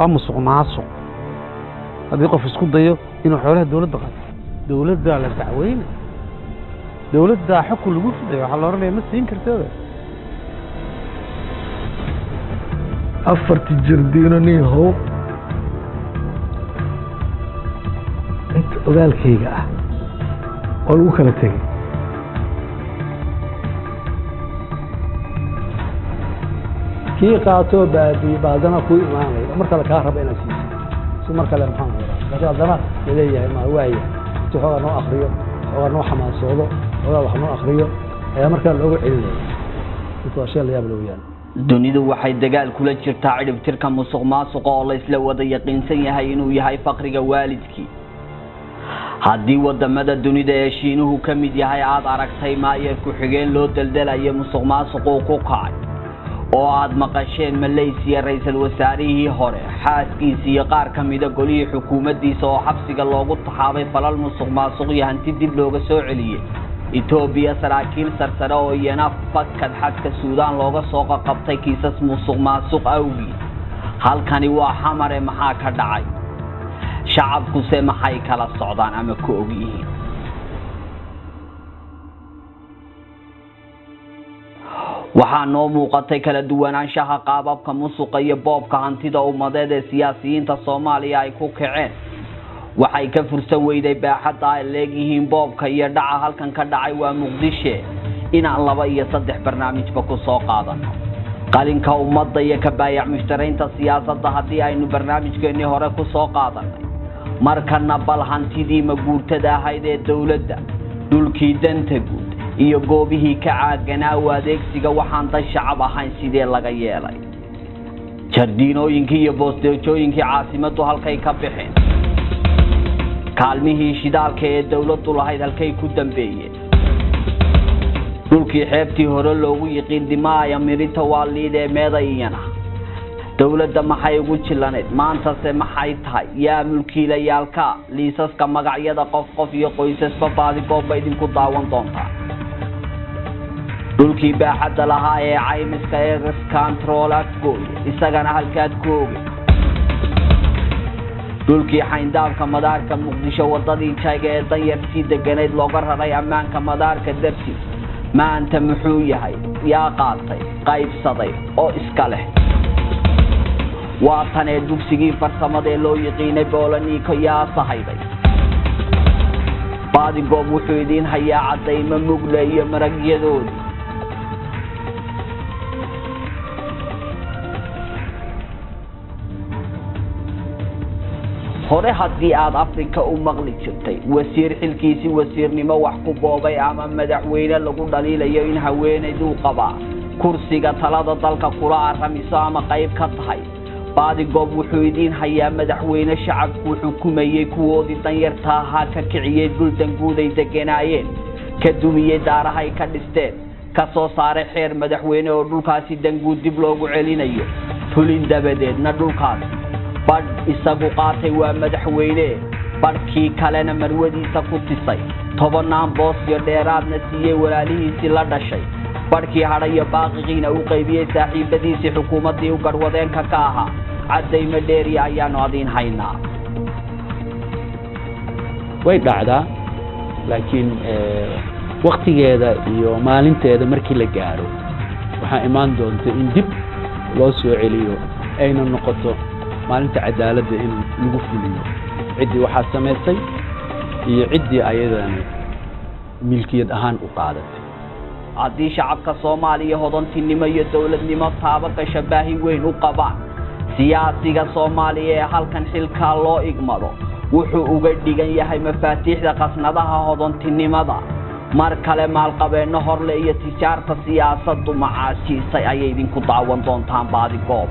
ومسق معصق هذا يقف يسكت ضيه إنه حوالها دولة ده على تعوين دولة ده حكم الوقوف ده على رأي مس ينكر كده أفرت الجردينني هو أنت قال كيجا قالوا كلا تيجي كي قاتو بعدنا كوي إمامي مركز الكهرباء أنا سي مركز محمد لكن هذا لديه ما هو هي تحول نوع أخرية أو نوع حماس صوله أو نوع أخرية هي مركز الأول علمي الأشياء اللي يبلغ يعني dunidu waxay dagaal kula jirtaa ciribtirka musuqmaasuqa oo la isla wada yaqiinsan yahay inuu yahay faqriga waalidkii haddii wadamada dunida ee Shiinuhu ka mid yahay aad aragtay maayo ku xigeen loo daldalayo musuqmaasuqa ku kacay oo aad maqasheen Malaysia ra'iisul wasaarihii hore xaaskiisa iyo qaar ka mid ah golihii xukuumaddiisa oo xabsiga loogu taxaabay falal musuqmaasuq iyo hanti dib looga soo celiyay Ethiopia saraakiil sarsare oo iyana fakad xadka Suudaan looga soo qabtay kiisas musuqmaasuq awgii halkani waa xamare maxaa ka dhacay shacabku se maxay kala socdaan ama ku og yihiin waxaa noo muuqatay kala duwanaanshaha qaababka musuqa iyo boobka hantida ummadeed ee siyaasiyiinta Soomaaliya ay ku kaceen waxay ka fursan weyday baaxadda ay leeyihiin boobka iyo dhaca halkan ka dhacay waa Muqdisho inaan 2 iyo 3 barnaamijba ku soo qaadano qalinka ummadda iyo ka baayac mushtaraynta siyaasadda haddii aynu barnaamijkeennii hore ku soo qaadanay markana bal hantidii ma guurtada ahayd ee dawladda dhulkii danta guud iyo goobihii ka caaganaa u adeegsiga waxaan dad shacab ahayn sidee laga yeelay jardiinooyinkii iyo boostooyinkii caasimaddu halkay ka bixeen kaalmihii shidaalka ee dawladdu lahayd halkay ku dambeeyeen dhulkii xeebtii hore loogu yiqiin dimaaya mirita waaliid ee meedayana dawladda maxay ugu jilaneed maanta se maxay tahay yaa mulkiilayaalka liisaska magacyada qof iyo qoysasba baadigooba idinku daawan doontaa dhulkii baaxadda lahaa ee caymiska ee control gooy isagana halkaad ku oge dhulkii xayndaabka madaarka Muqdisho wadadii jayga ee danyartii deganeed looga raray ammaanka madaarka dartiis maanta muxuu yahay yaa qaatay qaybsaday oo iska leh waa tan ee dugsigii farsamada ee loo yiqiinay Boolaniiko yaa sahayday baadigoob wuxuu idin hayaa cadaymo mugle iyo maragyadoodii hore haddii aad Afrika u maqli jirtay wasiir xilkiisi wasiirnimo wax ku boobay ama madaxweyne lagu dhaliilayo in haweeneydu qaba kursiga talada dalka kula aramiso ama qayb ka tahay baadigoob wuxuu idin hayaa madaxweyne shacabku xukumayay kuwoodii danyarta ahaa ka kiciyay dhuldan guud ay degenaayeen ka dumiyay daarahay ka dhisteen ka soo saaray xeer madaxweyne oo dhulkaasi danguud dib loogu celinayo fulin dabadeedna dhulkaasi bad isagu qaatay waa madaxweyne barkii kalena marwadiisa ku tisay 10 boos iyo dheeraadna siiyay walaalihiisii la dhashay barkii hadhayo baaqiqiina u qaybiyay saaxiibadiisii xukuumadii u garwadeenka ka ahaa cadayma dheeri ayaanu adin haynaa way dhacdaa laakiin waqtigeeda iyo maalinteeda markii la gaaro waxa imaan doonta in dib loo soo celiyo ayna noqoto maalinta cadaaladda in lagu fuliyo cidii waxa sameysay iyo cidii ayadana milkiyad ahaan u qaadatay haddii shacabka Soomaaliya hodantinimo iyo dawladnimo taaba ka shabahi weyn u qabaan siyaasiga Soomaaliya ee halkan xilka loo igmado wuxuu uga dhigan yahay mafaatiixda qasnadaha hodantinimada mar kale maalqabeeno horle iyo tijaarta siyaasaddu macaashiisay ayay idinku daawan doontaan baadigoob